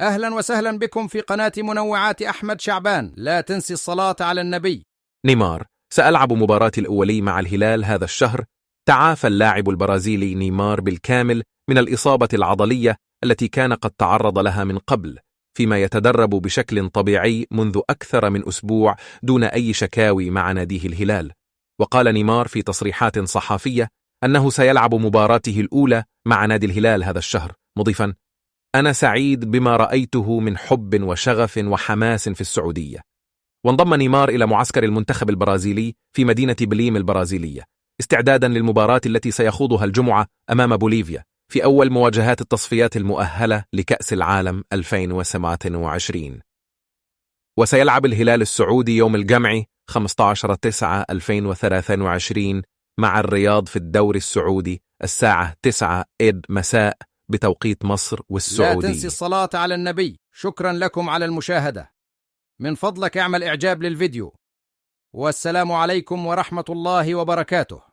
أهلا وسهلا بكم في قناة منوعات أحمد شعبان. لا تنسي الصلاة على النبي. نيمار: سألعب مباراتي الأولي مع الهلال هذا الشهر. تعافى اللاعب البرازيلي نيمار بالكامل من الإصابة العضلية التي كان قد تعرض لها من قبل، فيما يتدرب بشكل طبيعي منذ أكثر من أسبوع دون أي شكاوي مع ناديه الهلال. وقال نيمار في تصريحات صحفية أنه سيلعب مباراته الأولى مع نادي الهلال هذا الشهر، مضيفا: أنا سعيد بما رأيته من حب وشغف وحماس في السعودية. وانضم نيمار إلى معسكر المنتخب البرازيلي في مدينة بليم البرازيلية استعدادا للمباراة التي سيخوضها الجمعة أمام بوليفيا في أول مواجهات التصفيات المؤهلة لكأس العالم 2027. وسيلعب الهلال السعودي يوم الجمعة 15/9/2023 مع الرياض في الدوري السعودي الساعة 9 مساء بتوقيت مصر والسعودية. لا تنسي الصلاة على النبي. شكرا لكم على المشاهدة. من فضلك اعمل إعجاب للفيديو، والسلام عليكم ورحمة الله وبركاته.